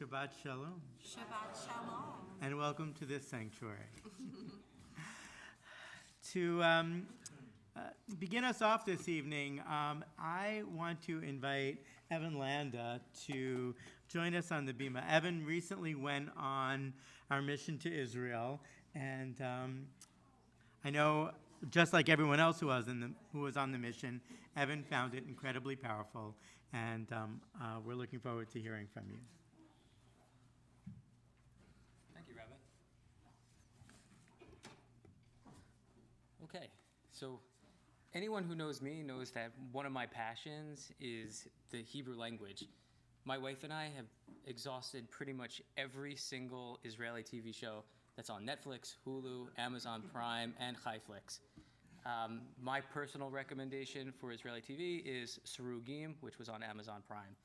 Shabbat Shalom. Shabbat Shalom. And welcome to this sanctuary. To begin us off this evening, I want to invite Evan Landa to join us on the Bima. Evan recently went on our mission to Israel, and I know, just like everyone else who was on the mission, Evan found it incredibly powerful, and we're looking forward to hearing from you. Thank you, Rabbi. Okay, so anyone who knows me knows that one of my passions is the Hebrew language. My wife and I have exhausted pretty much every single Israeli TV show that's on Netflix, Hulu, Amazon Prime, and Chaiflix. My personal recommendation for Israeli TV is Surugim, which was on Amazon Prime.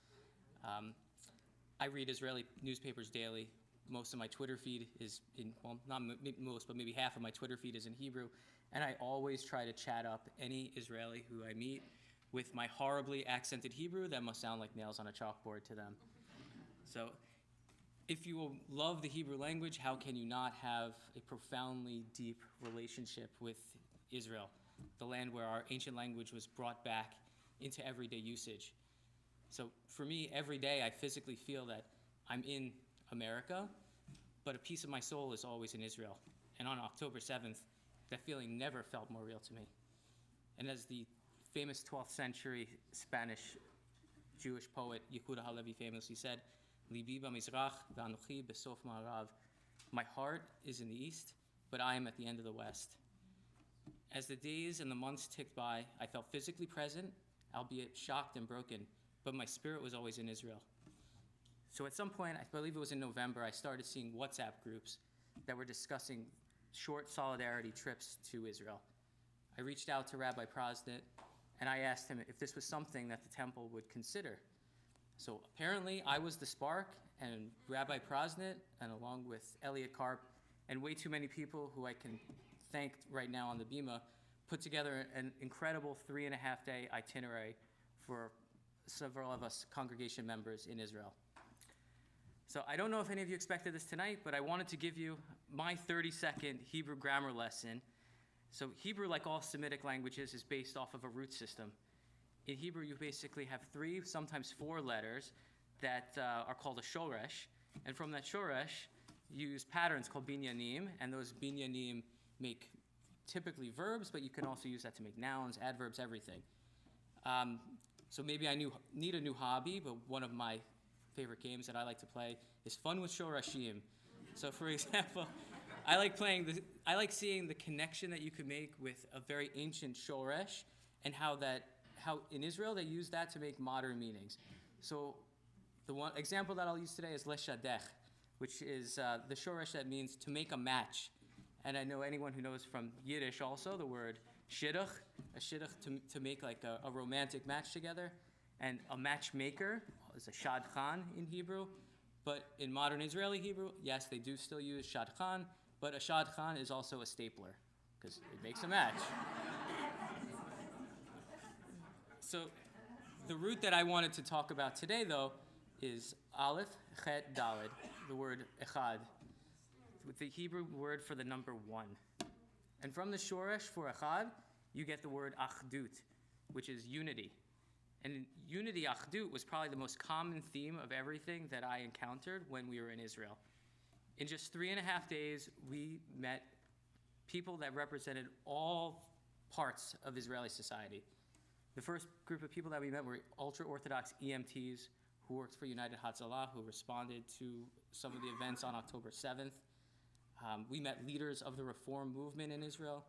I read Israeli newspapers daily. Most of my Twitter feed is in, well, not most, but maybe half of my Twitter feed is in Hebrew. And I always try to chat up any Israeli who I meet with my horribly accented Hebrew that must sound like nails on a chalkboard to them. So if you love the Hebrew language, how can you not have a profoundly deep relationship with Israel, the land where our ancient language was brought back into everyday usage? So for me, every day I physically feel that I'm in America, but a piece of my soul is always in Israel. And on October 7th, that feeling never felt more real to me. And as the famous 12th century Spanish Jewish poet Yehuda Halevi famously said, Libi b'mizrach v'anochi b'sof ma'arav. My heart is in the east, but I am at the end of the west. As the days and the months ticked by, I felt physically present, albeit shocked and broken, but my spirit was always in Israel. So at some point, I believe it was in November, I started seeing WhatsApp groups that were discussing short solidarity trips to Israel. I reached out to Rabbi Prosnit, and I asked him if this was something that the temple would consider. So apparently, I was the spark, and Rabbi Prosnit, and along with Elliot Karp, and way too many people who I can thank right now on the Bima, put together an incredible 3.5-day itinerary for several of us congregation members in Israel. So I don't know if any of you expected this tonight, but I wanted to give you my 30-second Hebrew grammar lesson. So Hebrew, like all Semitic languages, is based off of a root system. In Hebrew, you basically have 3, sometimes 4 letters that are called a shoresh. And from that shoresh, you use patterns called binyanim, and those binyanim make typically verbs, but you can also use that to make nouns, adverbs, everything. So maybe I need a new hobby, but one of my favorite games that I like to play is Fun with Shorashim. So for example, I like seeing the connection that you could make with a very ancient shoresh, and how in Israel they use that to make modern meanings. So the one example that I'll use today is leshadech, which is the shoresh that means to make a match. And I know anyone who knows from Yiddish also the word shidduch, a shidduch to make like a romantic match together. And a matchmaker is a shadchan in Hebrew. But in modern Israeli Hebrew, yes, they do still use shadchan, but a shadchan is also a stapler, because it makes a match. So the root that I wanted to talk about today, though, is aleph, chet, daled, the word echad, with the Hebrew word for the number 1. And from the shoresh for echad, you get the word achdut, which is unity. And unity, achdut, was probably the most common theme of everything that I encountered when we were in Israel. In just 3.5 days, we met people that represented all parts of Israeli society. The first group of people that we met were ultra-Orthodox EMTs who worked for United Hatzalah, who responded to some of the events on October 7th. We met leaders of the Reform movement in Israel.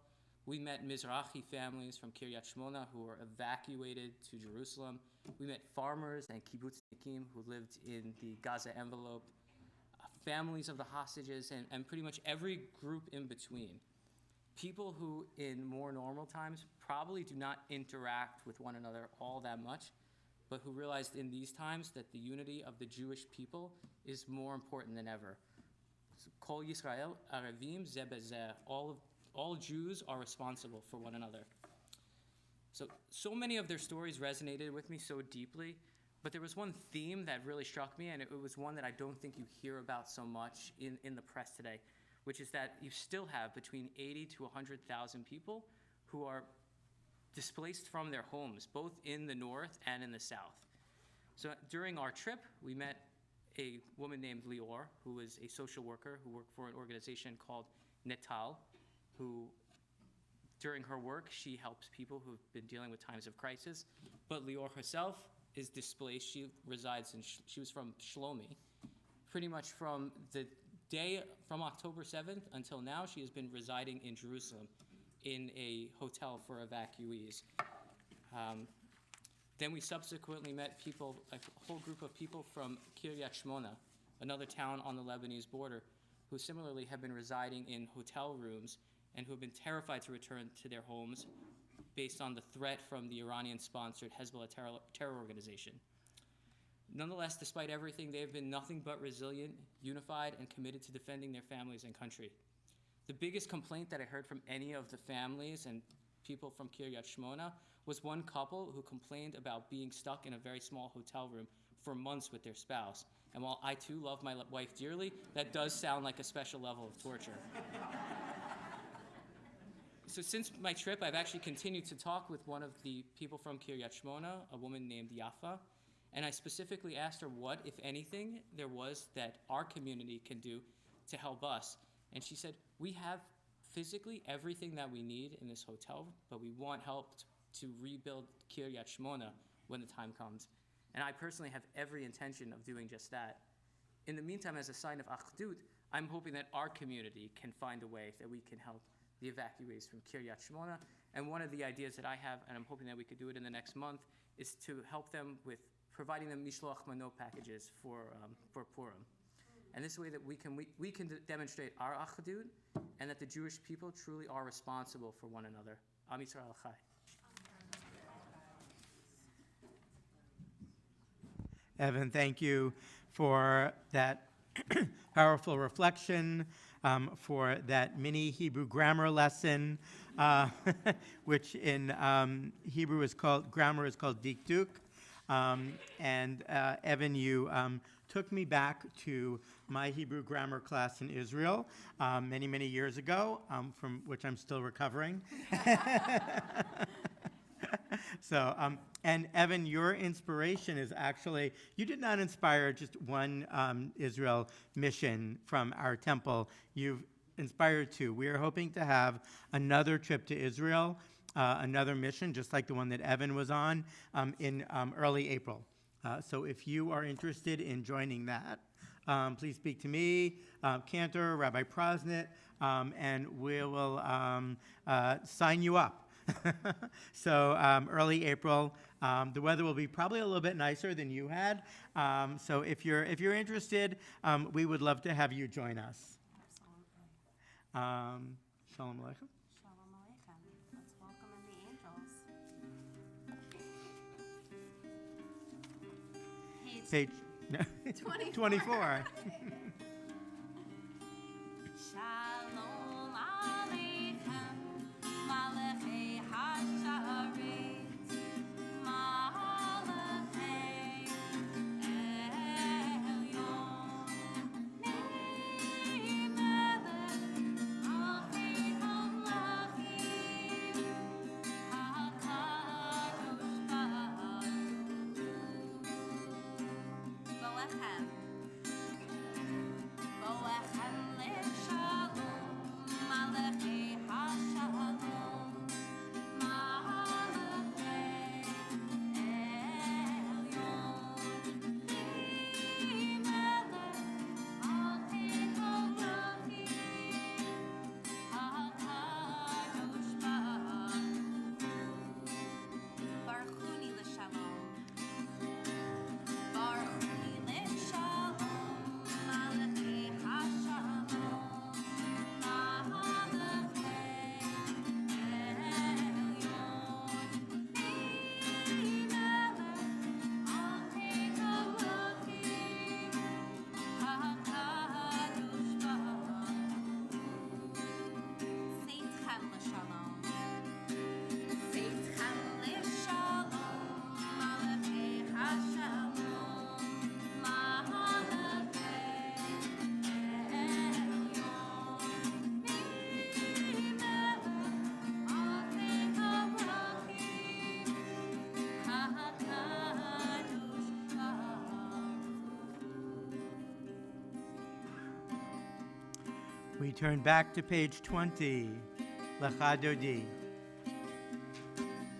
We met Mizrahi families from Kiryat Shmona who were evacuated to Jerusalem. We met farmers and kibbutznikim who lived in the Gaza envelope, families of the hostages, and pretty much every group in between. People who, in more normal times, probably do not interact with one another all that much, but who realized in these times that the unity of the Jewish people is more important than ever. Kol Yisrael Arevim Zeh Bezeh. All Jews are responsible for one another. So many of their stories resonated with me so deeply. But there was one theme that really struck me, and it was one that I don't think you hear about so much in the press today, which is that you still have between 80 to 100,000 people who are displaced from their homes, both in the north and in the south. So during our trip, we met a woman named Lior, who is a social worker who worked for an organization called Netal, who during her work, she helps people who've been dealing with times of crisis. But Lior herself is displaced. She resides in, she was from Shlomi. Pretty much from the day, from October 7th until now, she has been residing in Jerusalem in a hotel for evacuees. Then we subsequently met people, a whole group of people from Kiryat Shmona, another town on the Lebanese border, who similarly have been residing in hotel rooms and who have been terrified to return to their homes based on the threat from the Iranian-sponsored Hezbollah terror organization. Nonetheless, despite everything, they have been nothing but resilient, unified, and committed to defending their families and country. The biggest complaint that I heard from any of the families and people from Kiryat Shmona was one couple who complained about being stuck in a very small hotel room for months with their spouse. And while I too love my wife dearly, that does sound like a special level of torture. So since my trip, I've actually continued to talk with one of the people from Kiryat Shmona, a woman named Yafa, and I specifically asked her what, if anything, there was that our community can do to help us. And she said, we have physically everything that we need in this hotel, but we want help to rebuild Kiryat Shmona when the time comes. And I personally have every intention of doing just that. In the meantime, as a sign of achdut, I'm hoping that our community can find a way that we can help the evacuees from Kiryat Shmona. And one of the ideas that I have, and I'm hoping that we could do it in the next month, is to help them with providing them mishloach mano packages for Purim. And this way that we can demonstrate our achdut and that the Jewish people truly are responsible for one another. Am Yisrael Chai. Evan, thank you for that powerful reflection, for that mini Hebrew grammar lesson, which in Hebrew is called, grammar is called dikduk. And Evan, you took me back to my Hebrew grammar class in Israel many, many years ago, from which I'm still recovering. So, and Evan, your inspiration is actually, you did not inspire just one Israel mission from our temple. You've inspired two. We are hoping to have another trip to Israel, another mission, just like the one that Evan was on, in early April. So if you are interested in joining that, please speak to me, Cantor, Rabbi Prosnit, and we will sign you up. So early April, the weather will be probably a little bit nicer than you had. So if you're interested, we would love to have you join us. Absolutely. Shalom Aleichem. Shalom Aleichem. Let's welcome in the angels. Page 24. Shalom Aleichem. Malachei Hasharet. Malachei Elyon. Nei Melech. Malachei Hamlachim. HaKadosh Baruch Hu. Boechem. Boechem leshalom. We turn back to page 20, Lecha Dodi.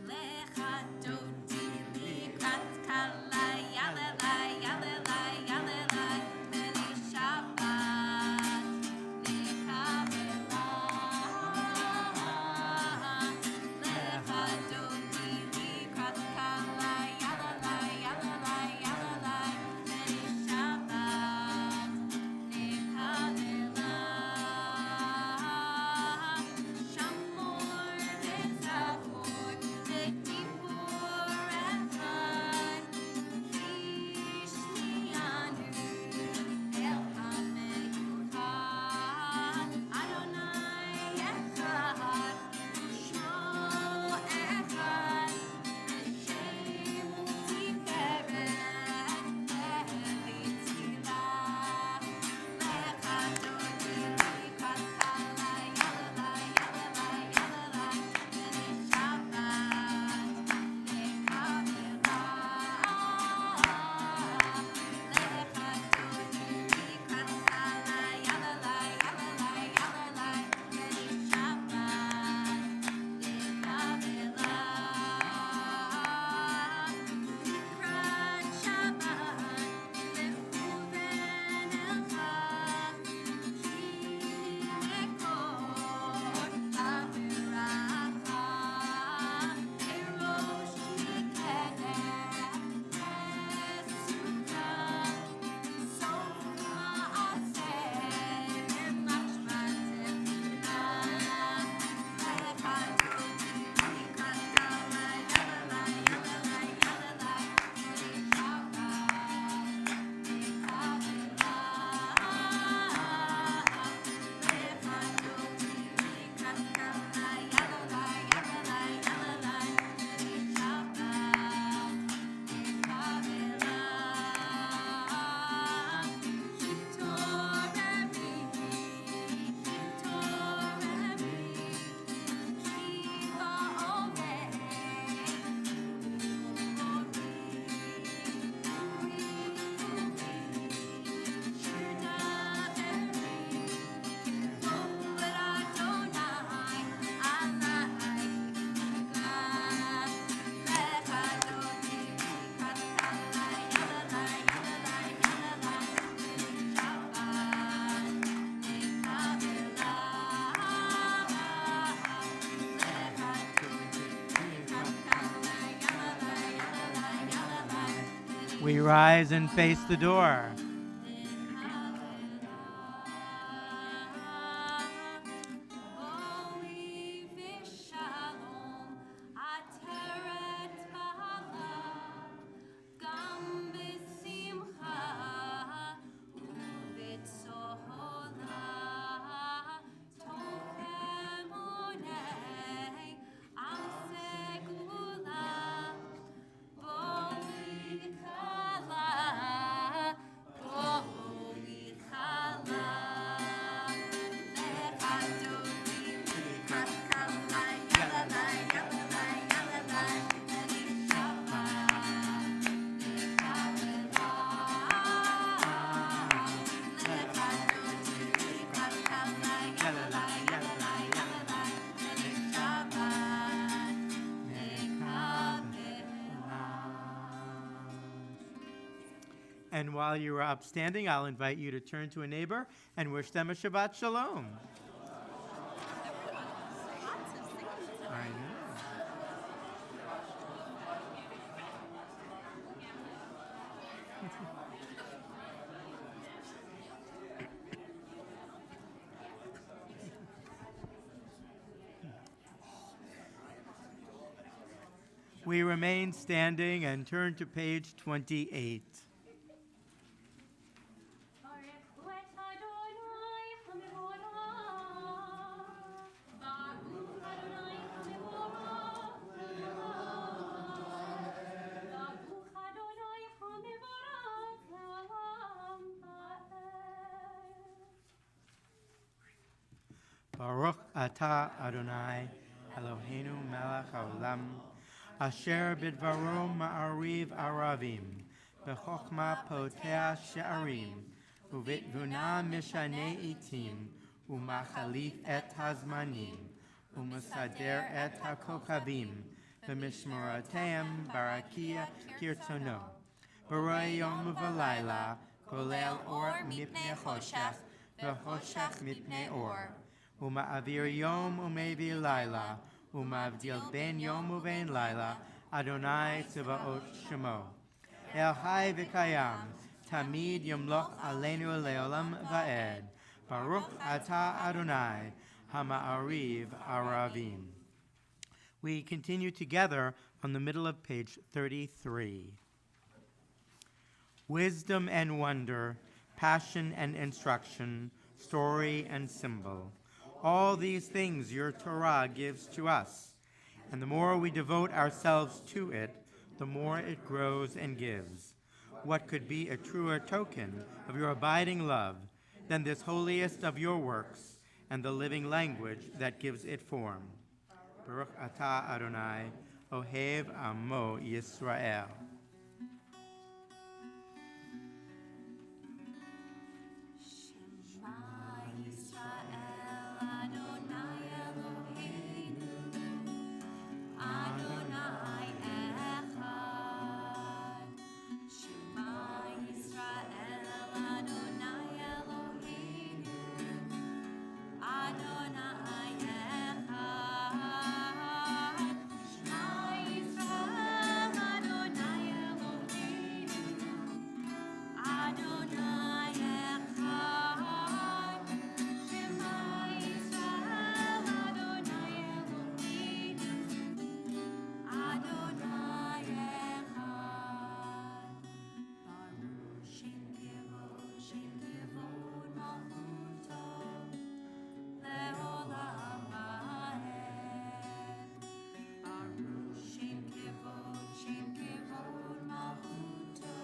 Lecha dodi likrat kala yalalai yalalai yalalai B'nei Shabbat lecha v'la Lecha dodi likrat kala yalalai yalalai yalalai B'nei Shabbat lecha v'la Shamor v'zavor v'dibur echad Kishmianu el hameluchad Adonai echad u'shmo echad V'shem u'tiferet ve'litzilach Lecha dodi likrat kala yalalai yalalai yalalai B'nei Shabbat lecha v'la Lecha dodi likrat kala yalalai yalalai yalalai B'nei Shabbat lecha v'la Likrat Shabbat lefu v'nelcha We rise and face the door. And while you are upstanding, I'll invite you to turn to a neighbor and wish them a Shabbat Shalom. I know. We remain standing and turn to page 28. Baruch atah Adonai Eloheinu melech haolam asher bidvaro ma'ariv aravim b'chokhmah poteh she'arim uvitvuna mishanei itim ומחליף את הזמנים, ומסדר את הכוכבים, במשמורותיהם ברקיע כרצונו. ברוא יום ובלילה, כולל אור מפני חושך, וחושך מפני אור. ומעביר יום ומביא לילה, ומבדיל בין יום ובין לילה, אדוני צבאות שמו. אל חי וקיים, תמיד ימלוך עלינו לעולם ועד. Baruch atah Adonai, hama'ariv aravim. We continue together on the middle of page 33. Wisdom and wonder, passion and instruction, story and symbol. All these things your Torah gives to us, and the more we devote ourselves to it, the more it grows and gives. What could be a truer token of your abiding love than this holiest of your works and the living language that gives it form? Baruch atah Adonai, Ohev Amo Yisrael. Shema Yisrael, Adonai Eloheinu, Adonai Echad. Shema Yisrael, Adonai Eloheinu, Adonai Echad. Shema Yisrael, Adonai Eloheinu, Adonai Echad. Shema Yisrael, Adonai Eloheinu, Adonai Echad. Baruch Shem Kivod Malchuto, Le'olam Va'ed. Baruch Shem Kivod Malchuto,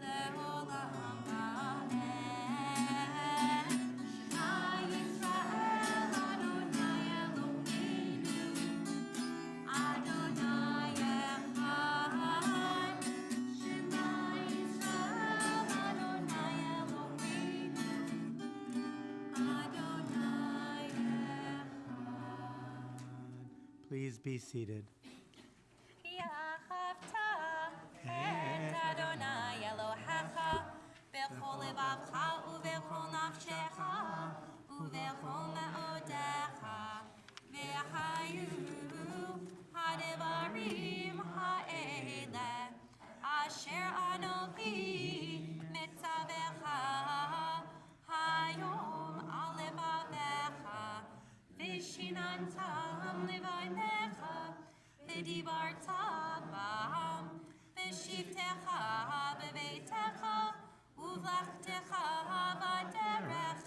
Le'olam Va'ed. Shema Yisrael, Adonai Eloheinu, Adonai Echad. Shema Yisrael, Adonai Eloheinu, Adonai Echad. Please be seated. ואהבת את אדוני אלוהיך בכל לבבך ובכל נפשך ובכל מאודיך, והיו הדברים האלה אשר אנוכי מצווך היום על לבביך, ושיננתם לבניך, ודיברת בם, בשבתך בביתך, ובלכתך בדרך,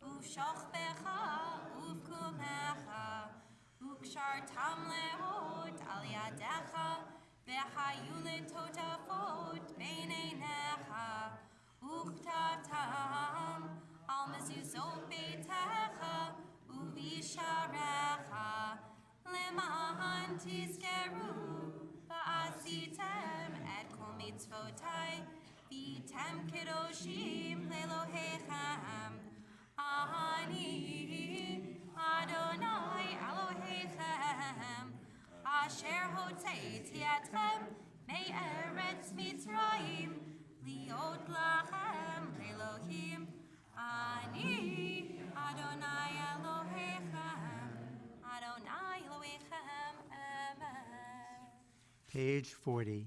ובשוכבך ובקומך, וקשרתם לאות על ידיך, והיו לטוטפות בין עיניך, וכתבתם על מזוזות ביתך ובשעריך, למען תזכרו ועשיתם את כל מצוותי, והייתם קדושים לאלוהיכם. אני אדוני אלוהיכם, אשר הוצאתי אתכם מארץ מצרים, להיות לכם לאלוהים. אני אדוני אלוהיכם, Adonai Elohechem, Amen. Page 40.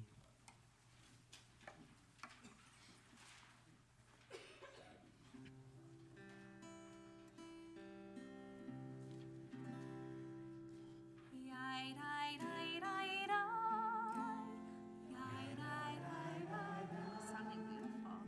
Sounding beautiful.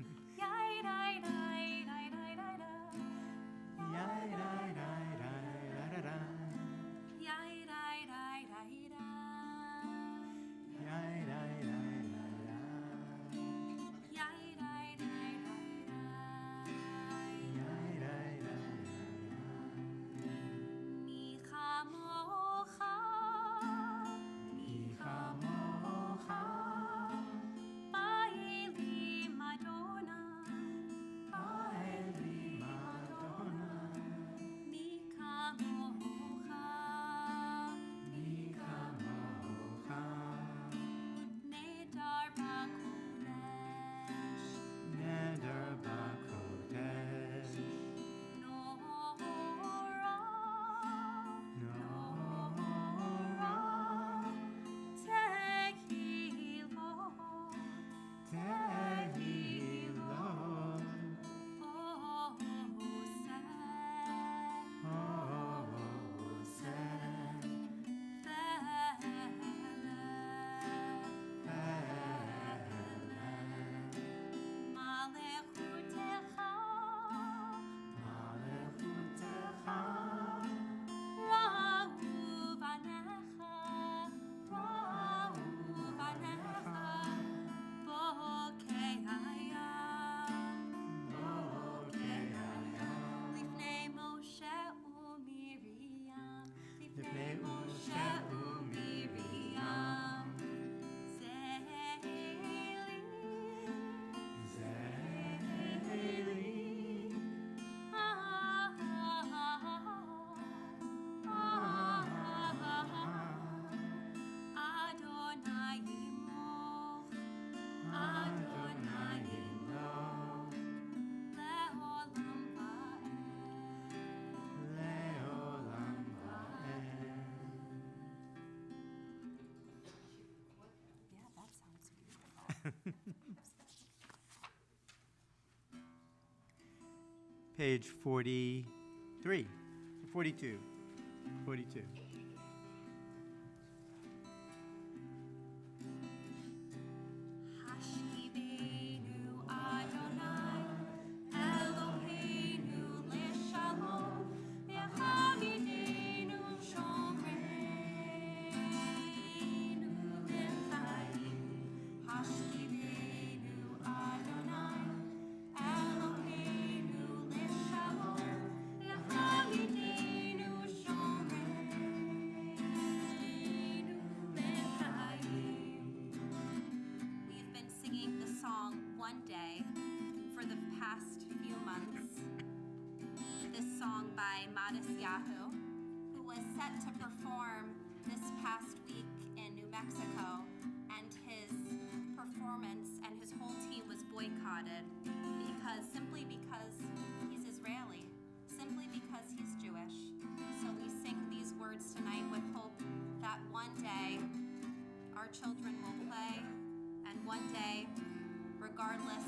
Page 43, 42, 42. Hashkivenu Adonai, Eloheinu leshalom, V'chavidenu shomreinu l'chaim. Hashkivenu Adonai, Eloheinu leshalom, V'chavidenu shomreinu l'chaim. We've been singing the song One Day for the past few months. This song by Modest Yahoo, who was set to perform this past week in New Mexico, and his performance and his whole team was boycotted simply because he's Israeli, simply because he's Jewish. So we sing these words tonight with hope that one day our children will play, and one day, regardless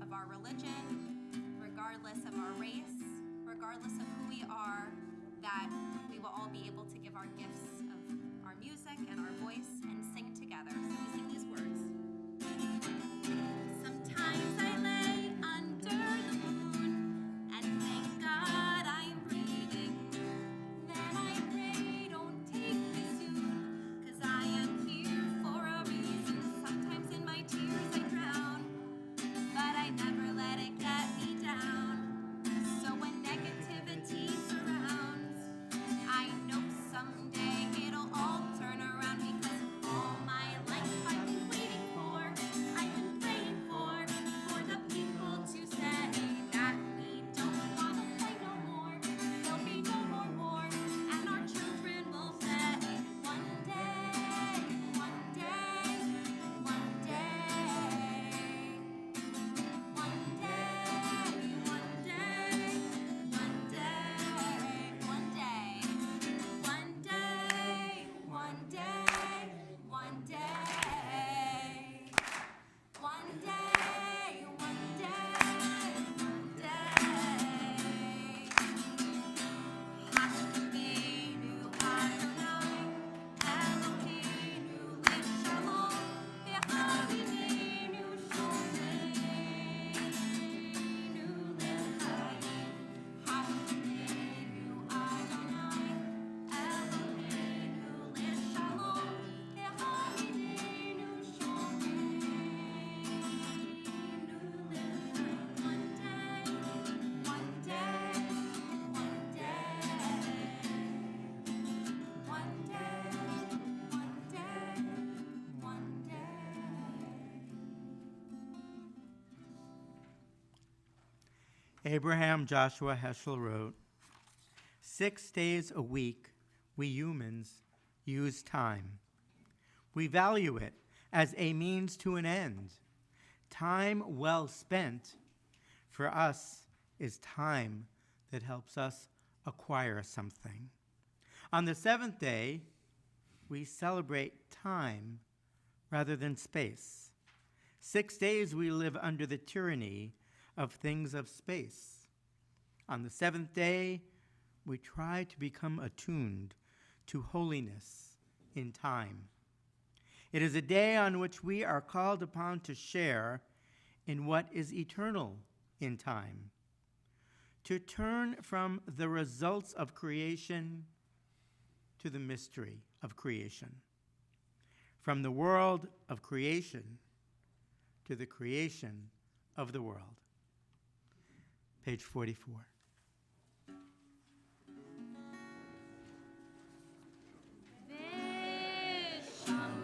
of our religion, regardless of our race, regardless of who we are, that we will all be able to give our gifts of our music and our voice and sing together. So we sing these words. Sometimes I lay under the moon and thank God I'm breathing. Then I pray, don't take me soon, 'cause I am here for a reason. Sometimes in my tears I drown, but I never let it get me down. So when negativity surrounds, I know someday it'll all turn around, because all my life I've been waiting for, I've been praying for the people to say that we don't want to play no more. There'll be no more war, and our children will say, one day, one day, one day, one day, one day, one day, one day, one day, one day, one day, one day, one day. Hashkivenu Adonai, Eloheinu leshalom, V'chavidenu shomreinu l'chaim. Hashkivenu Adonai, Eloheinu leshalom, V'chavidenu shomreinu l'chaim. One day, one day, one day, one day, one day, Abraham Joshua Heschel wrote, 6 days a week, we humans use time. We value it as a means to an end. Time well spent for us is time that helps us acquire something. On the 7th day, we celebrate time rather than space. 6 days we live under the tyranny of things of space. On the 7th day, we try to become attuned to holiness in time. It is a day on which we are called upon to share in what is eternal in time, to turn from the results of creation to the mystery of creation, from the world of creation to the creation of the world. Page 44. Shabbat.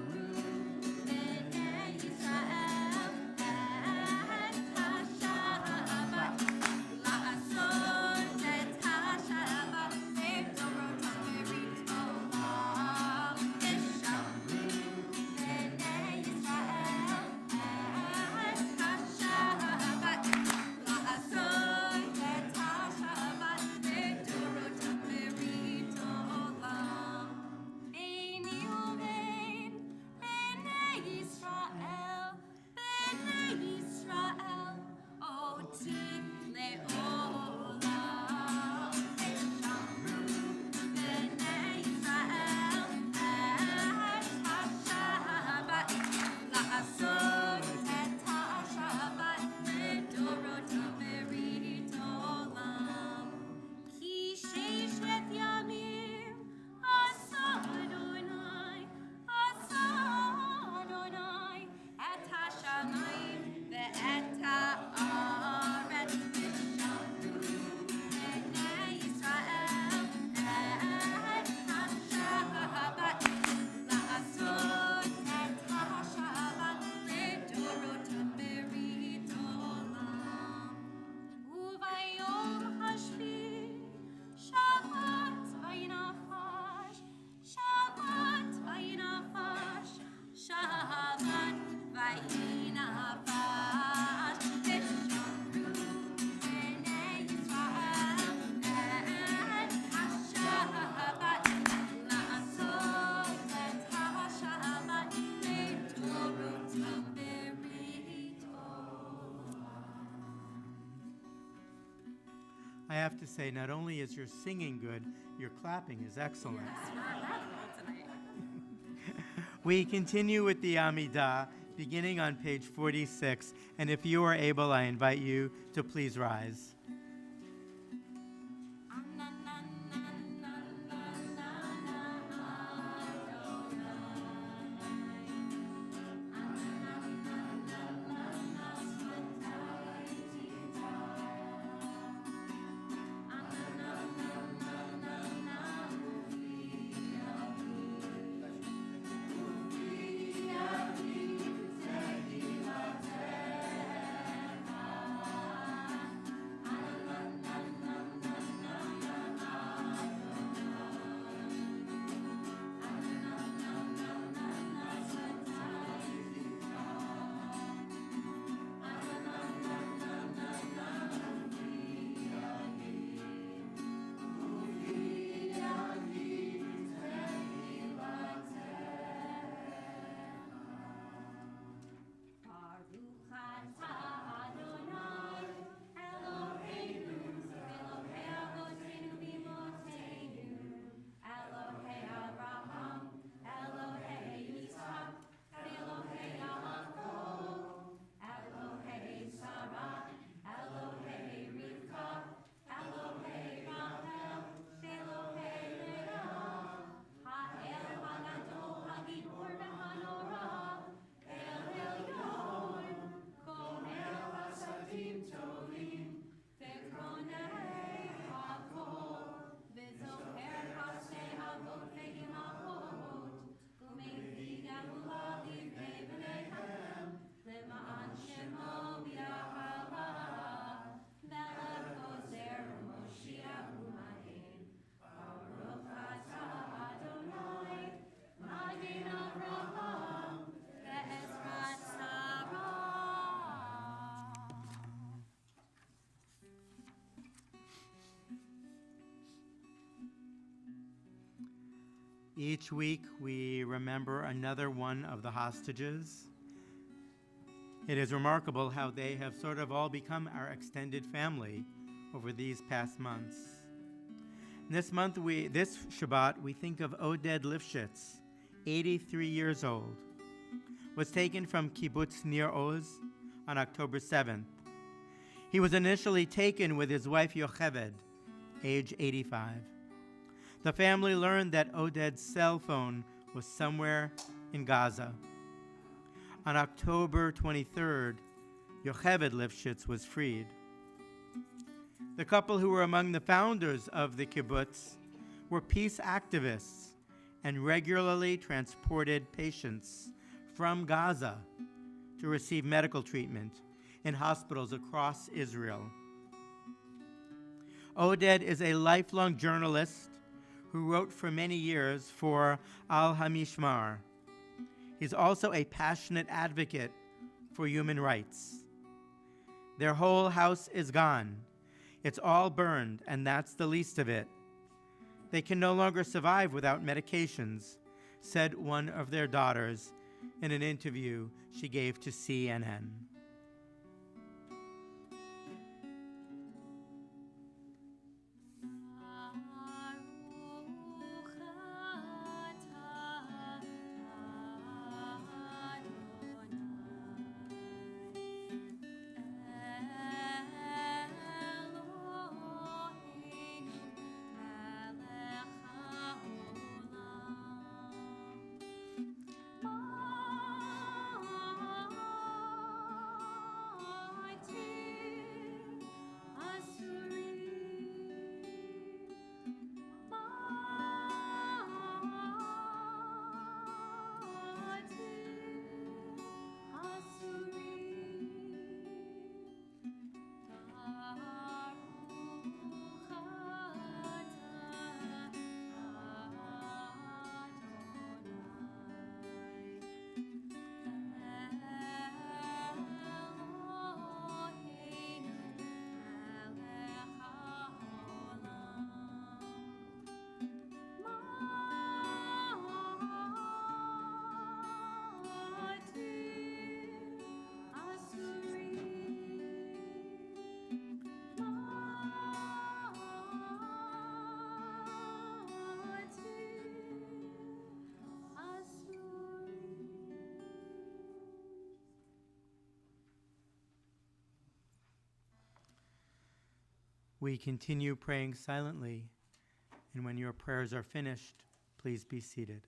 I have to say, not only is your singing good, your clapping is excellent. Yes, we're incredible tonight. We continue with the Amidah, beginning on page 46, and if you are able, I invite you to please rise. Each week, we remember another one of the hostages. It is remarkable how they have sort of all become our extended family over these past months. This Shabbat, we think of Oded Lifshitz, 83 years old, was taken from Kibbutz Nir Oz on October 7th. He was initially taken with his wife Yocheved, age 85. The family learned that Oded's cell phone was somewhere in Gaza. On October 23rd, Yocheved Lifshitz was freed. The couple, who were among the founders of the kibbutz, were peace activists and regularly transported patients from Gaza to receive medical treatment in hospitals across Israel. Oded is a lifelong journalist who wrote for many years for Al Hamishmar. He's also a passionate advocate for human rights. Their whole house is gone. It's all burned, and that's the least of it. They can no longer survive without medications, said one of their daughters in an interview she gave to CNN. We continue praying silently, and when your prayers are finished, please be seated.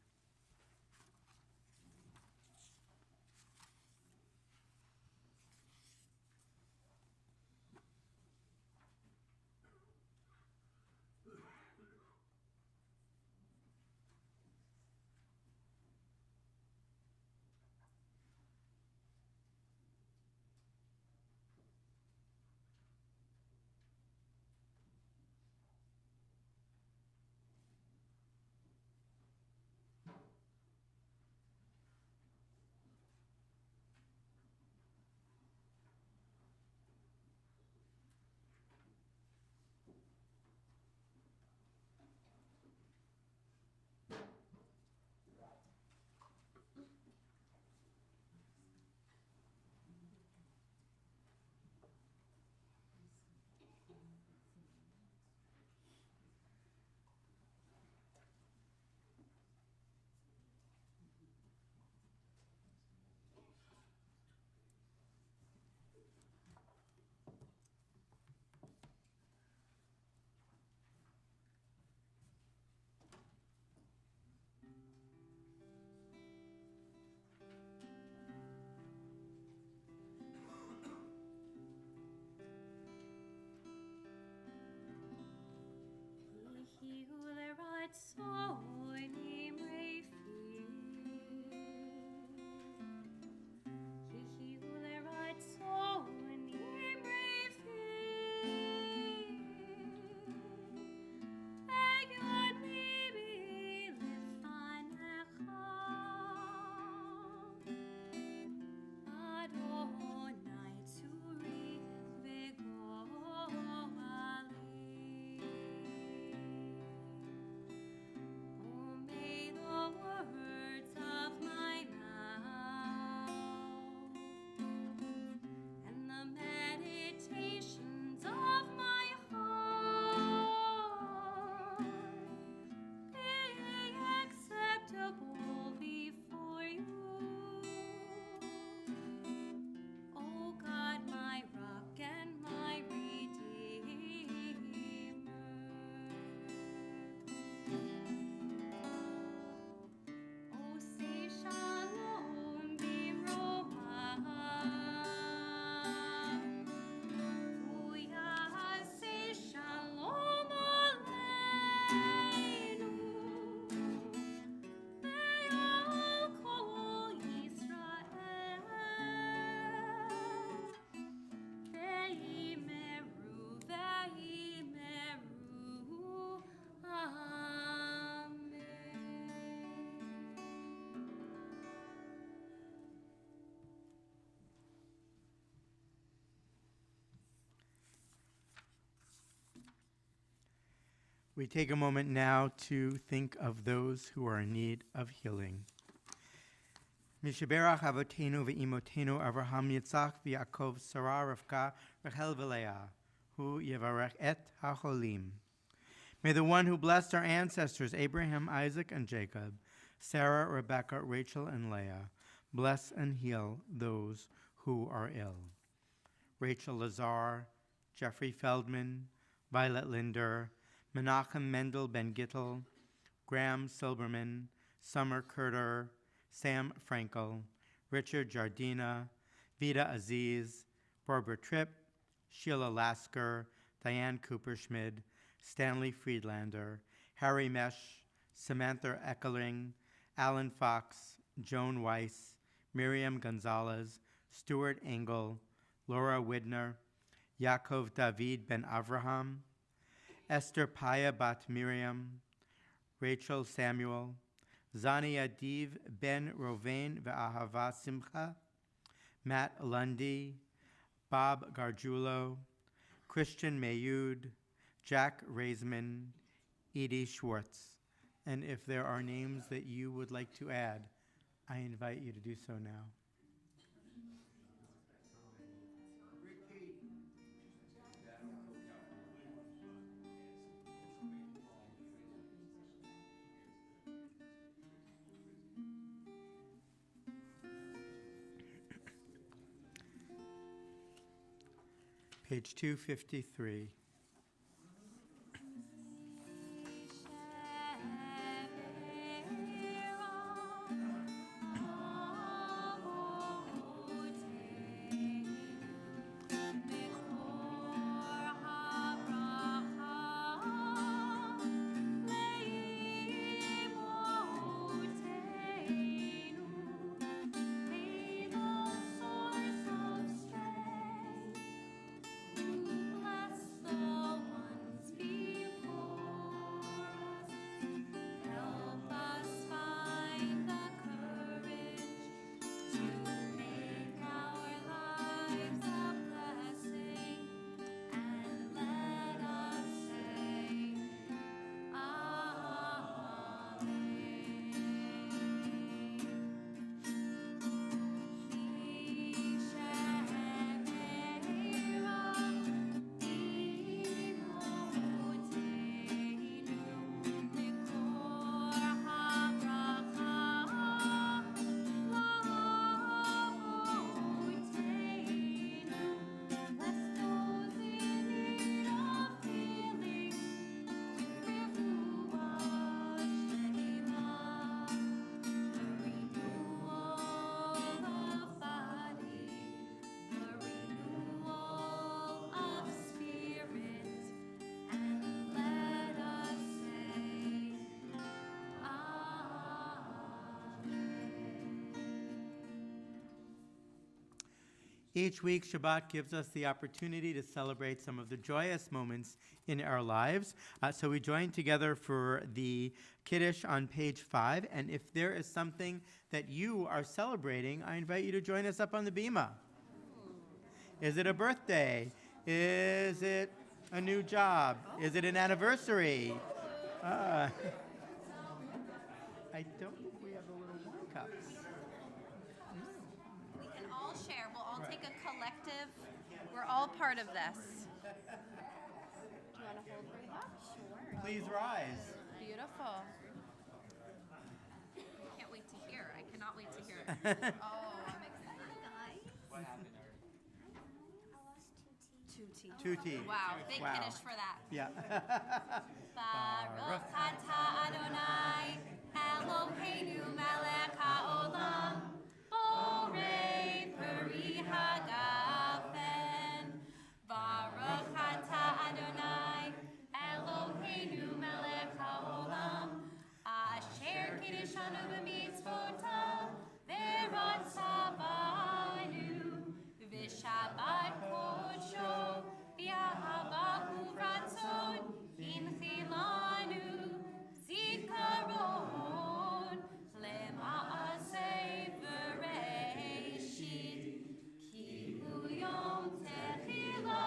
We take a moment now to think of those who are in need of healing. Mishaberach Avotenu ve'imotenu Avraham Yitzchak v'Yaakov Sarah Rivka Rachel v'Leah Hu Yevarech et HaCholim. May the one who blessed our ancestors Abraham, Isaac, and Jacob, Sarah, Rebekah, Rachel, and Leah, bless and heal those who are ill. Rachel Lazar, Jeffrey Feldman, Violet Linder, Menachem Mendel Ben Gittel, Graham Silberman, Summer Curter, Sam Frankel, Richard Jardina, Vida Aziz, Barbara Tripp, Sheila Lasker, Diane Cooperschmid, Stanley Friedlander, Harry Mesh, Samantha Eckling, Alan Fox, Joan Weiss, Miriam Gonzalez, Stuart Engel, Laura Widner, Yaakov David Ben Avraham, Esther Paya Bat Miriam, Rachel Samuel, Zani Adiv Ben Rovain Ve'ahava Simcha, Matt Lundy, Bob Gargiulo, Christian Mayud, Jack Raisman, Edie Schwartz. And if there are names that you would like to add, I invite you to do so now. Page 253. Each week, Shabbat gives us the opportunity to celebrate some of the joyous moments in our lives. So we join together for the Kiddush on page 5. And if there is something that you are celebrating, I invite you to join us up on the bima. Is it a birthday? Is it a new job? Is it an anniversary? I don't think we have the little wine cups. We can all share. We'll all take a collective. We're all part of this. Do you want to hold Reba? Sure. Please rise. Beautiful. I can't wait to hear. I cannot wait to hear. Oh, I'm excited, guys. What happened? Two teeth. Two teeth. Wow, big Wow. Kiddush for that. Yeah. Baruch atah Adonai, Eloheinu melech haolam, borei peri hagafen. Baruch atah Adonai, Eloheinu melech haolam, asher kiddishanu b'mitzvotav, v'ratzavanu, v'shabbat kodsho, v'ahavah uvratzon, inchilanu, zikaron, lema'aseh v'reishit, ki hu yom techila,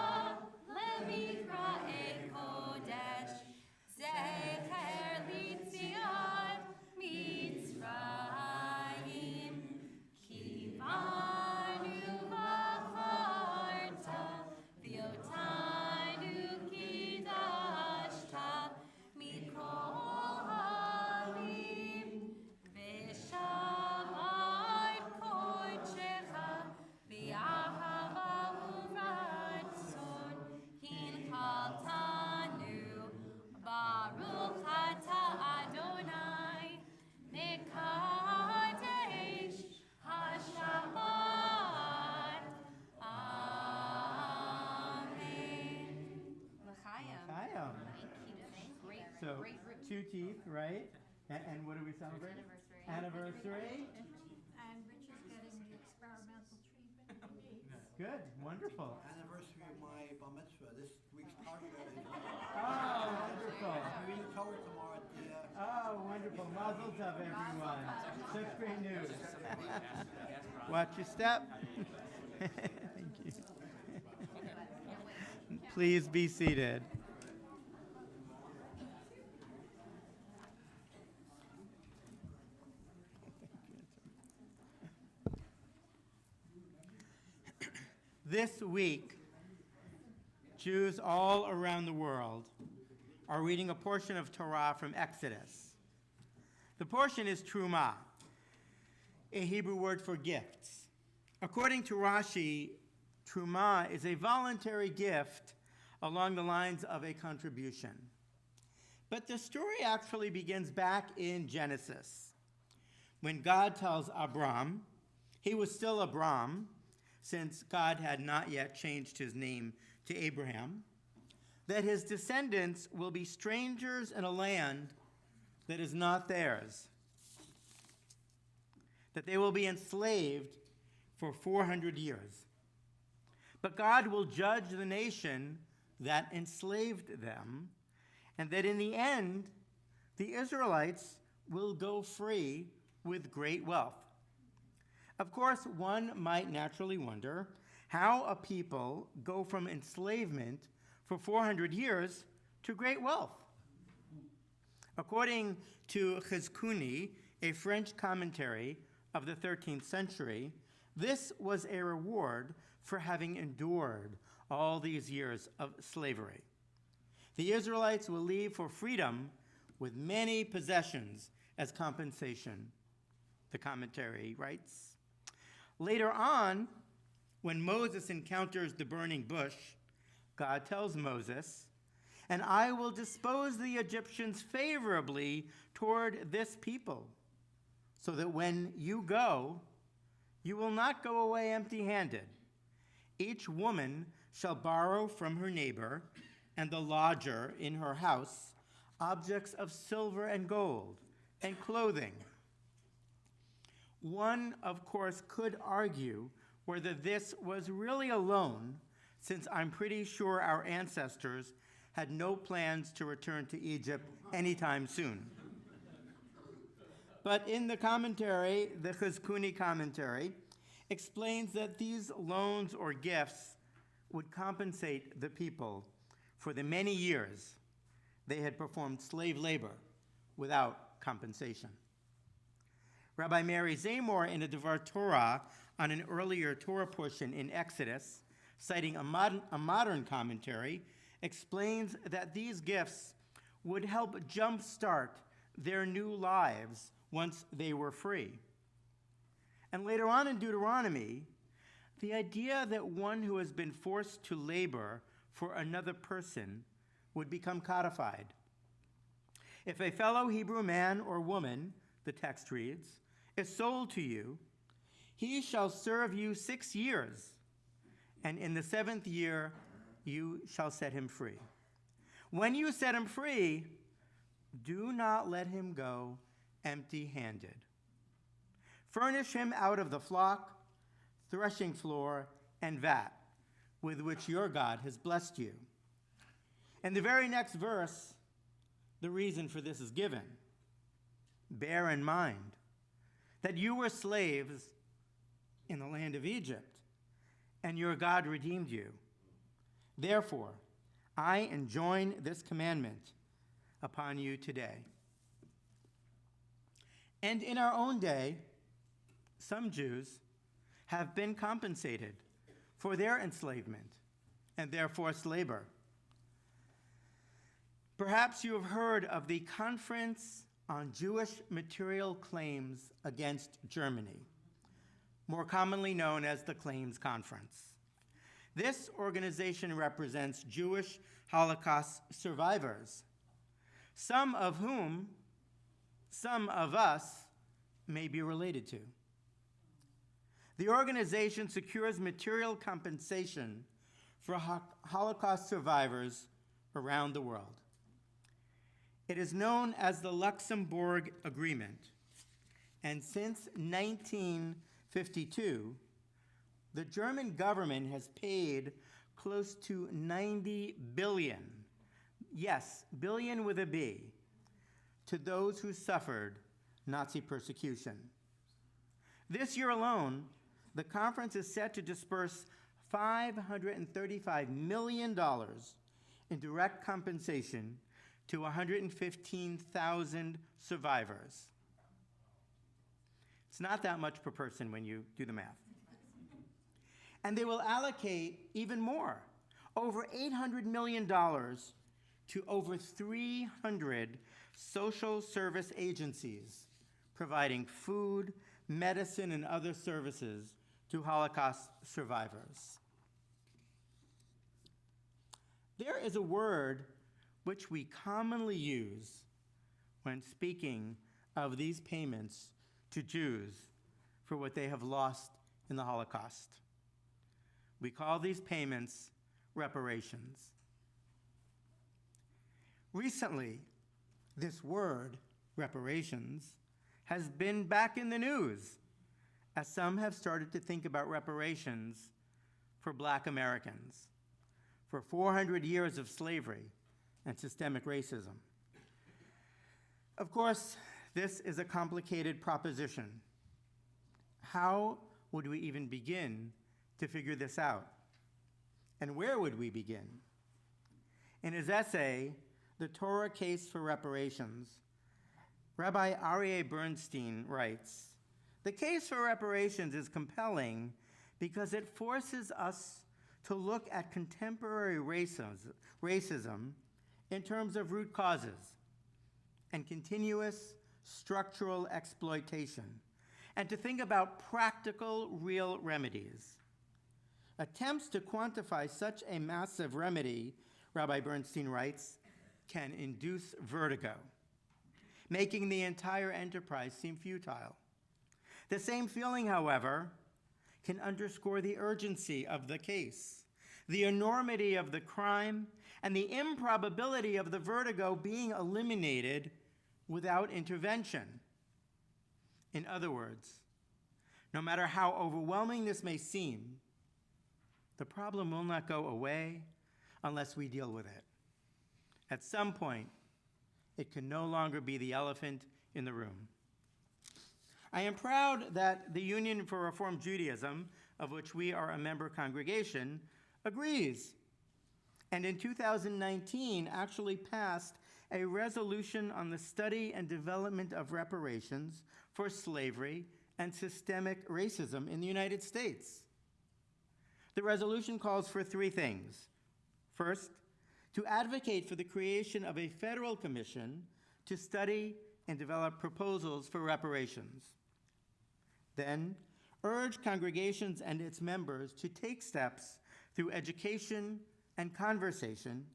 lemikra'e kodesh, zecher litziat Mitzrayim, ki vanu v'charta, v'yotanu kidashta, mikol halim, v'shabbat kodshecha, v'ahava uvratzon, hinchaltanu, baruch atah Adonai, mekadesh hashabbat. Amen. L'chaim. Chaim. Great, So, great root. two teeth, right? And what do we celebrate? Anniversary. And Rich is getting the experimental treatment he needs. Good, wonderful. Anniversary of my bar mitzvah. This week's parsha is Oh, wonderful. reading the Torah tomorrow at the. Oh, wonderful. Mazel tov, everyone. Such great news. Watch your step. Thank you. Please be seated. This week, Jews all around the world are reading a portion of Torah from Exodus. The portion is truma, a Hebrew word for gifts. According to Rashi, truma is a voluntary gift along the lines of a contribution. But the story actually begins back in Genesis, when God tells Abram, he was still Abram, since God had not yet changed his name to Abraham, that his descendants will be strangers in a land that is not theirs, that they will be enslaved for 400 years. But God will judge the nation that enslaved them, and that in the end, the Israelites will go free with great wealth. Of course, one might naturally wonder how a people go from enslavement for 400 years to great wealth. According to Chizkuni, a French commentary of the 13th century, this was a reward for having endured all these years of slavery. The Israelites will leave for freedom with many possessions as compensation, the commentary writes. Later on, when Moses encounters the burning bush, God tells Moses, "And I will dispose the Egyptians favorably toward this people, so that when you go, you will not go away empty-handed. Each woman shall borrow from her neighbor, and the lodger in her house, objects of silver and gold, and clothing." One, of course, could argue whether this was really a loan, since I'm pretty sure our ancestors had no plans to return to Egypt anytime soon. But in the commentary, the Chizkuni commentary explains that these loans or gifts would compensate the people for the many years they had performed slave labor without compensation. Rabbi Mary Zamor, in a Devar Torah on an earlier Torah portion in Exodus, citing a modern commentary, explains that these gifts would help jumpstart their new lives once they were free. And later on in Deuteronomy, the idea that one who has been forced to labor for another person would become codified. If a fellow Hebrew man or woman, the text reads, is sold to you, he shall serve you 6 years, and in the 7th year you shall set him free. When you set him free, do not let him go empty-handed. Furnish him out of the flock, threshing floor, and vat with which your God has blessed you. In the very next verse, the reason for this is given. Bear in mind that you were slaves in the land of Egypt, and your God redeemed you. Therefore, I enjoin this commandment upon you today. And in our own day, some Jews have been compensated for their enslavement and their forced labor. Perhaps you have heard of the Conference on Jewish Material Claims Against Germany, more commonly known as the Claims Conference. This organization represents Jewish Holocaust survivors, some of whom some of us may be related to. The organization secures material compensation for Holocaust survivors around the world. It is known as the Luxembourg Agreement, and since 1952, the German government has paid close to 90 billion, yes, billion with a B, to those who suffered Nazi persecution. This year alone, the conference is set to disperse $535 million in direct compensation to 115,000 survivors. It's not that much per person when you do the math. And they will allocate even more, over $800 million to over 300 social service agencies providing food, medicine, and other services to Holocaust survivors. There is a word which we commonly use when speaking of these payments to Jews for what they have lost in the Holocaust. We call these payments reparations. Recently, this word, reparations, has been back in the news, as some have started to think about reparations for Black Americans, for 400 years of slavery and systemic racism. Of course, this is a complicated proposition. How would we even begin to figure this out? And where would we begin? In his essay, The Torah Case for Reparations, Rabbi Aryeh Bernstein writes, "The case for reparations is compelling because it forces us to look at contemporary racism in terms of root causes and continuous structural exploitation, and to think about practical, real remedies. Attempts to quantify such a massive remedy," Rabbi Bernstein writes, "can induce vertigo, making the entire enterprise seem futile. The same feeling, however, can underscore the urgency of the case, the enormity of the crime, and the improbability of the vertigo being eliminated without intervention. In other words, No matter how overwhelming this may seem, the problem will not go away unless we deal with it. At some point, it can no longer be the elephant in the room. I am proud that the Union for Reform Judaism, of which we are a member congregation, agrees, and in 2019 actually passed a resolution on the study and development of reparations for slavery and systemic racism in the United States. The resolution calls for three things. First, to advocate for the creation of a federal commission to study and develop proposals for reparations. Then, urge congregations and its members to take steps through education and conversation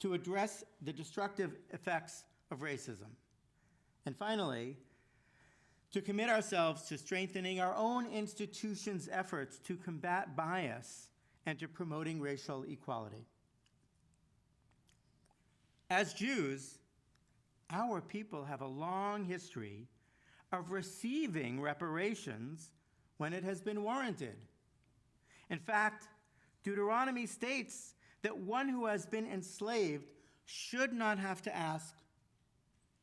to address the destructive effects of racism. And finally, to commit ourselves to strengthening our own institutions' efforts to combat bias and to promoting racial equality. As Jews, our people have a long history of receiving reparations when it has been warranted. In fact, Deuteronomy states that one who has been enslaved should not have to ask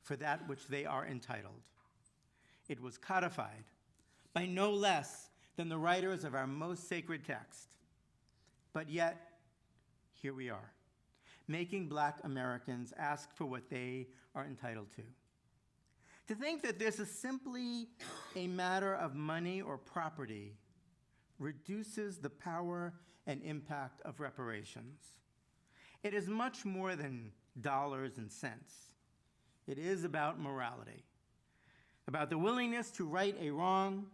for that which they are entitled. It was codified by no less than the writers of our most sacred text. But yet, here we are, making Black Americans ask for what they are entitled to. To think that this is simply a matter of money or property reduces the power and impact of reparations. It is much more than dollars and cents. It is about morality, about the willingness to right a wrong.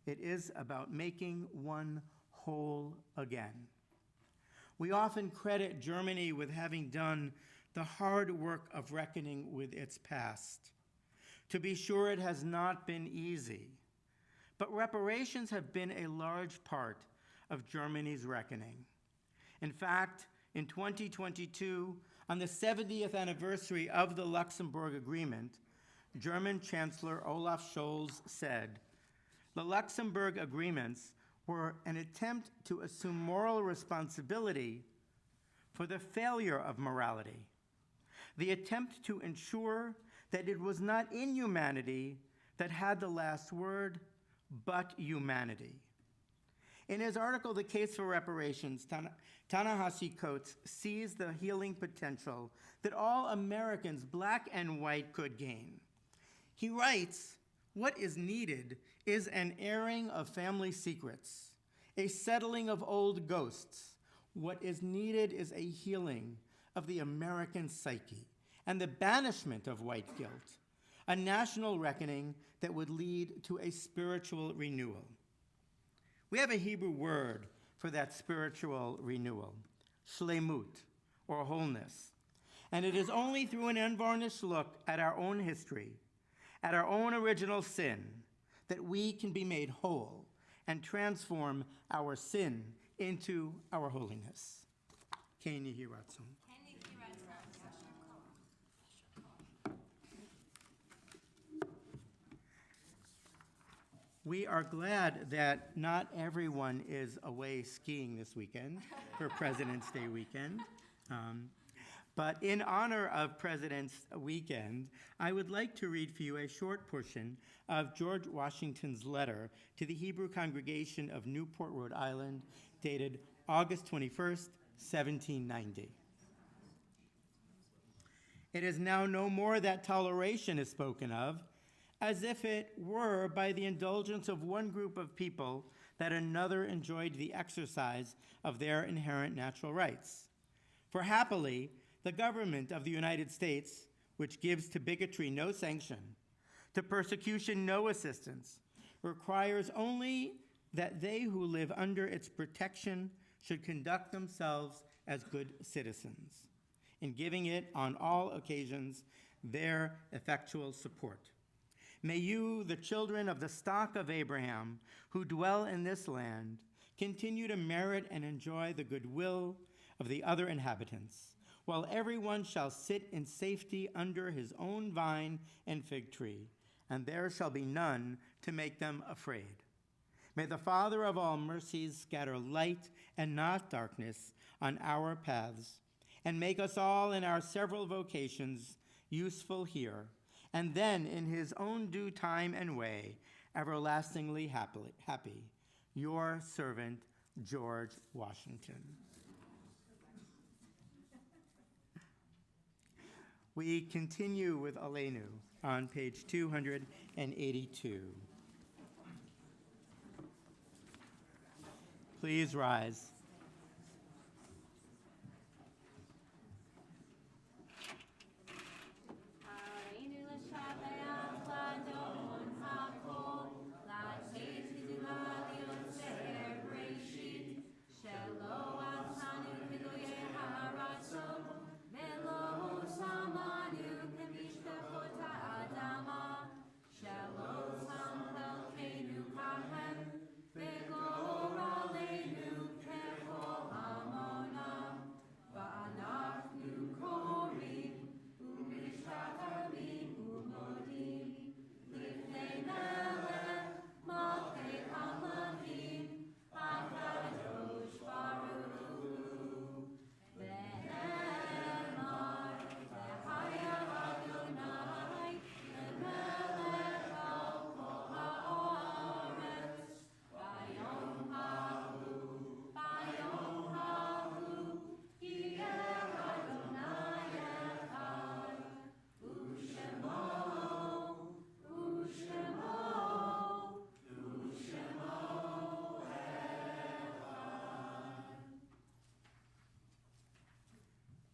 It is about making one whole again. We often credit Germany with having done the hard work of reckoning with its past. To be sure, it has not been easy, but reparations have been a large part of Germany's reckoning. In fact, in 2022, on the 70th anniversary of the Luxembourg Agreement, German Chancellor Olaf Scholz said, "The Luxembourg Agreements were an attempt to assume moral responsibility for the failure of morality, the attempt to ensure that it was not inhumanity that had the last word, but humanity." In his article, The Case for Reparations, Ta-Nehisi Coates sees the healing potential that all Americans, Black and white, could gain. He writes, "What is needed is an airing of family secrets, a settling of old ghosts. What is needed is a healing of the American psyche and the banishment of white guilt, a national reckoning that would lead to a spiritual renewal." We have a Hebrew word for that spiritual renewal, shlemut, or wholeness. And it is only through an unvarnished look at our own history, at our own original sin, that we can be made whole and transform our sin into our holiness. Ken Yehi Ratzon. We are glad that not everyone is away skiing this weekend for President's Day weekend. But in honor of President's Weekend, I would like to read for you a short portion of George Washington's letter to the Hebrew congregation of Newport, Rhode Island, dated August 21st, 1790. "It is now no more that toleration is spoken of, as if it were by the indulgence of one group of people that another enjoyed the exercise of their inherent natural rights. For happily, the government of the United States, which gives to bigotry no sanction, to persecution no assistance, requires only that they who live under its protection should conduct themselves as good citizens, in giving it on all occasions their effectual support. May you, the children of the stock of Abraham, who dwell in this land, continue to merit and enjoy the goodwill of the other inhabitants, while everyone shall sit in safety under his own vine and fig tree, and there shall be none to make them afraid. May the Father of all mercies scatter light and not darkness on our paths, and make us all in our several vocations useful here, and then in his own due time and way, everlastingly happy. Your servant, George Washington. We continue with Aleinu on page 282. Please rise.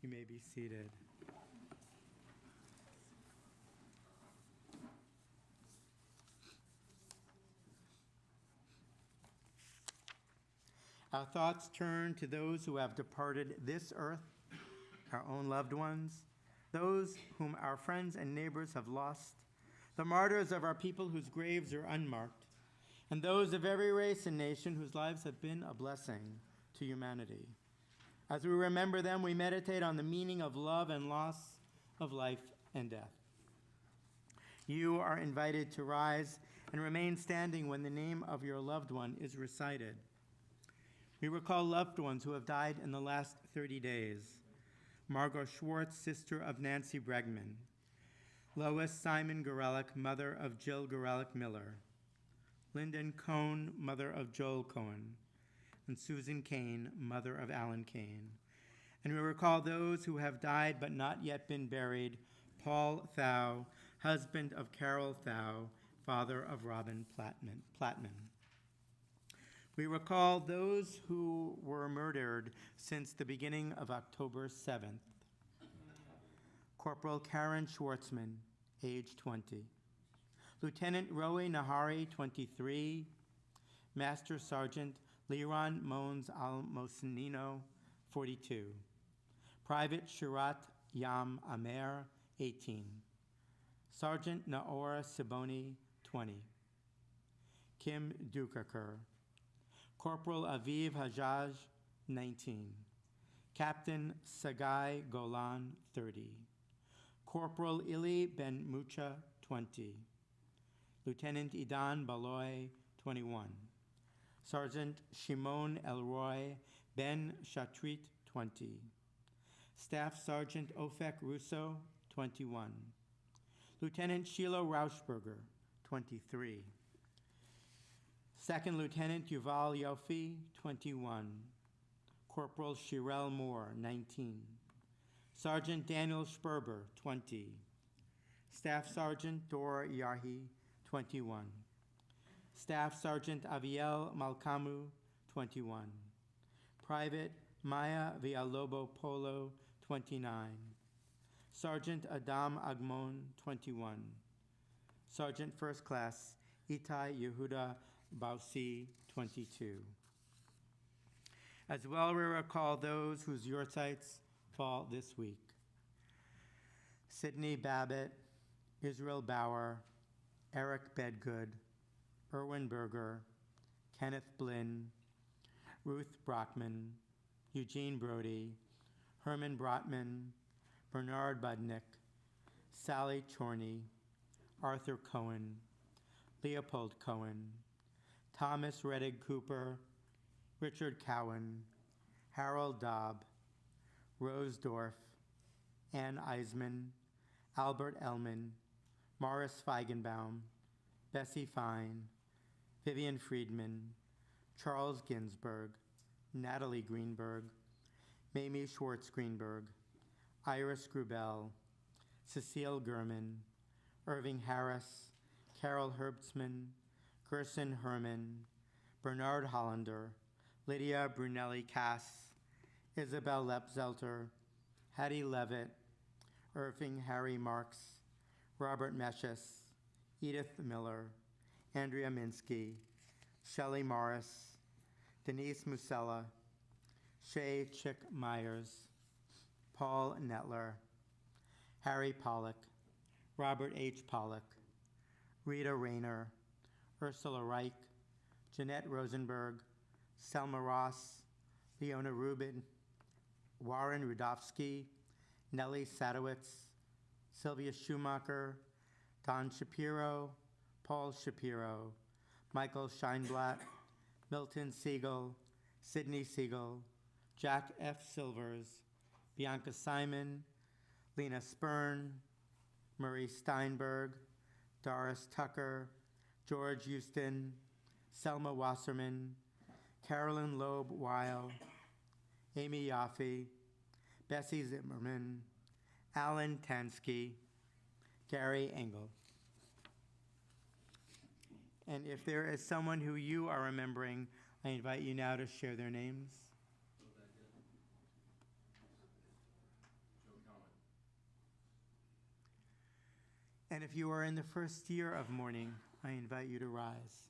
You may be seated. Our thoughts turn to those who have departed this earth, our own loved ones, those whom our friends and neighbors have lost, the martyrs of our people whose graves are unmarked, and those of every race and nation whose lives have been a blessing to humanity. As we remember them, we meditate on the meaning of love and loss, of life and death. You are invited to rise and remain standing when the name of your loved one is recited. We recall loved ones who have died in the last 30 days. Margot Schwartz, sister of Nancy Bregman. Lois Simon Gorelick, mother of Jill Gorelick Miller. Lyndon Cohn, mother of Joel Cohen. And Susan Kane, mother of Alan Kane. And we recall those who have died but not yet been buried. Paul Thau, husband of Carol Thau, father of Robin Plattman. We recall those who were murdered since the beginning of October 7th. Corporal Karen Schwartzman, age 20. Lieutenant Roe Nahari, 23. Master Sergeant Liron Mons Al-Mosinino, 42. Private Shirat Yam Amer, 18. Sergeant Naora Siboni, 20. Kim Dukaker. Corporal Aviv Hajaj, 19. Captain Sagai Golan, 30. Corporal Ili Ben Mucha, 20. Lieutenant Idan Baloy, 21. Sergeant Shimon Elroy Ben Shatrit, 20. Staff Sergeant Ofek Russo, 21. Lieutenant Sheila Rauschberger, 23. Second Lieutenant Yuval Yofi, 21. Corporal Shirel Moore, 19. Sergeant Daniel Sperber, 20. Staff Sergeant Dor Yahi, 21. Staff Sergeant Aviel Malkamu, 21. Private Maya Villalobos Polo, 29. Sergeant Adam Agmon, 21. Sergeant First Class Itai Yehuda Bausi, 22. As well, we recall those whose yortzites fall this week. Sydney Babbitt, Israel Bauer, Eric Bedgood, Erwin Berger, Kenneth Blinn, Ruth Brockman, Eugene Brody, Herman Brotman, Bernard Budnick, Sally Chorney, Arthur Cohen, Leopold Cohen, Thomas Reddig Cooper, Richard Cowan, Harold Dobb, Rose Dorff, Ann Eisman, Albert Ellman, Morris Feigenbaum, Bessie Fine, Vivian Friedman, Charles Ginsberg, Natalie Greenberg, Mamie Schwartz Greenberg, Iris Grubel, Cecile Gurman, Irving Harris, Carol Herbstman, Gerson Herman, Bernard Hollander, Lydia Brunelli Cass, Isabel Lepzelter, Hattie Levitt, Irving Harry Marks, Robert Meshes, Edith Miller, Andrea Minsky, Shelley Morris, Denise Musella, Shay Chick Myers, Paul Netler, Harry Pollock, Robert H. Pollock, Rita Rayner, Ursula Reich, Jeanette Rosenberg, Selma Ross, Leona Rubin, Warren Rudofsky, Nellie Sadowitz, Sylvia Schumacher, Don Shapiro, Paul Shapiro, Michael Scheinblatt, Milton Siegel, Sidney Siegel, Jack F. Silvers, Bianca Simon, Lena Spurn, Marie Steinberg, Doris Tucker, George Houston, Selma Wasserman, Carolyn Loeb Weil, Amy Yaffe, Bessie Zimmerman, Alan Tansky, Gary Engel. And if there is someone who you are remembering, I invite you now to share their names. And if you are in the first year of mourning, I invite you to rise.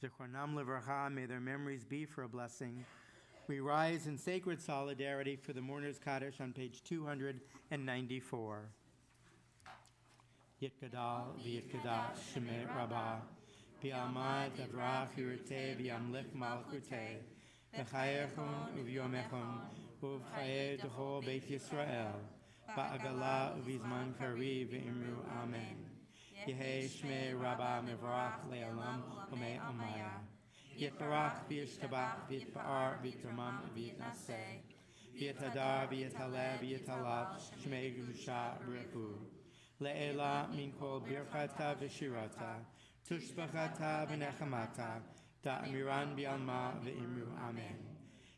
Zichronam Livracha, may their memories be for a blessing. We rise in sacred solidarity for the Mourner's Kaddish on page 294. Yitgadal v'yitgadash Shemei Rabbah, Bi'almad avrach yurteh v'yamlich malchuteh, v'chayechon uvyomechon, uv'chayeh d'chol Beit Yisrael, ba'agala uv'izman kari v'imru amen. Yehei Shmei Rabbah mevrach le'olam u'mei amaya. Yitbarach v'yishtabach v'yitba'ar v'yitamam v'yitnaseh. V'yithadar v'yithaleh v'yithalach Shmei Gusha B'rechu. Le'ela min kol birchata v'shirata, tushbachata v'nechamata, da'amiran bi'alma v'imru amen.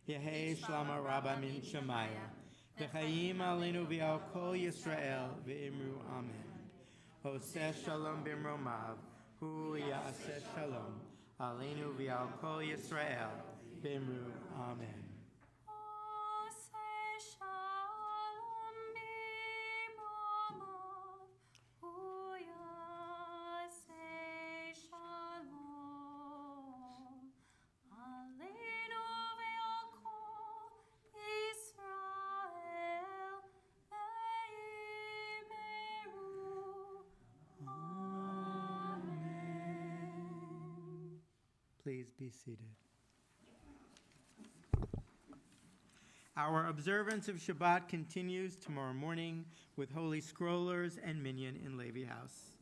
Yehei Shlama Rabbah min Shemaya, v'chayim aleinu v'al kol Yisrael v'imru amen. Oseh shalom b'mromav, hu ya'aseh shalom, aleinu v'al kol Yisrael v'imru amen. Please be seated. Our observance of Shabbat continues tomorrow morning with Holy Scrollers and Minyan in Levi House.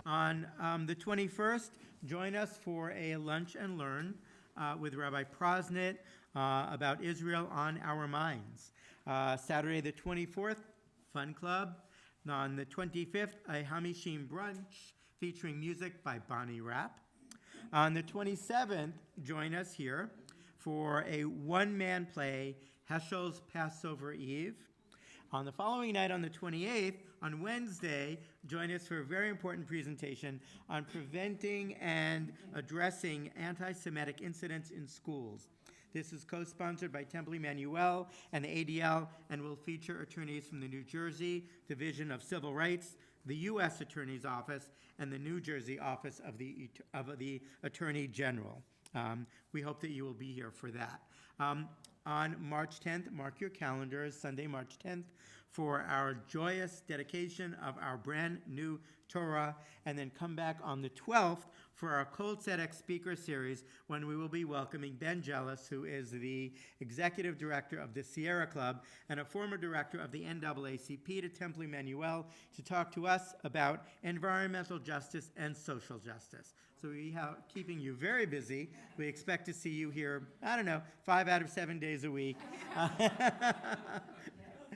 On the 21st, join us for a lunch and learn with Rabbi Prosnit about Israel on our minds. Saturday the 24th, Fun Club. On the 25th, a Hamishim brunch featuring music by Bonnie Rapp. On the 27th, join us here for a one-man play, Heschel's Passover Eve. On the following night, on the 28th, on Wednesday, join us for a very important presentation on preventing and addressing anti-Semitic incidents in schools. This is co-sponsored by Temple Emanu-El and the ADL and will feature attorneys from the New Jersey Division of Civil Rights, the U.S. Attorney's Office, and the New Jersey Office of the Attorney General. We hope that you will be here for that. On March 10th, mark your calendars, Sunday, March 10th, for our joyous dedication of our brand new Torah, and then come back on the 12th for our Kol Tzedek speaker series, when we will be welcoming Ben Jealous, who is the executive director of the Sierra Club and a former director of the NAACP, to Temple Emanu-El, to talk to us about environmental justice and social justice. So we are keeping you very busy. We expect to see you here, 5 out of 7 days a week.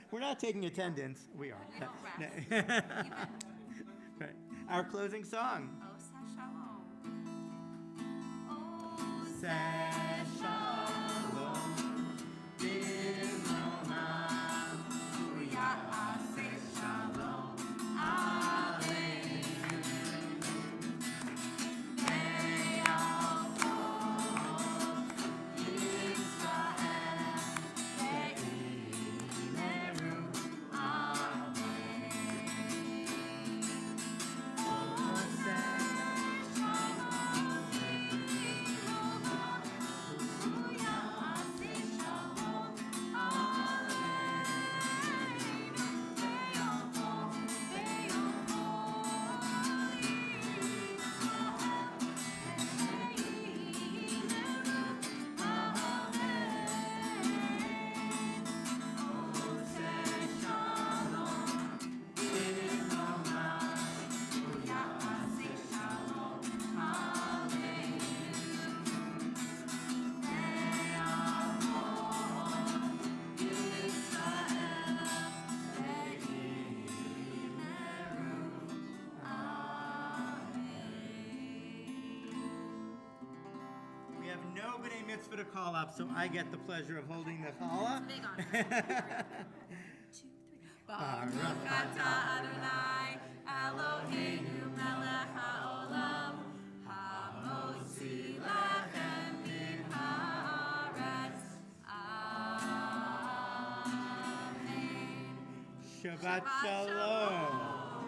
We're not taking attendance. We are. We don't rest. Right. Our closing song. Oseh Shalom. Shalom, We have no B'nai Mitzvah to call up, so I get the pleasure of holding the challah. Big on her. 2, 3. Baruch atah Adonai Eloheinu melech haolam hamotzi lechem min haaretz. Amen. Shabbat Shalom.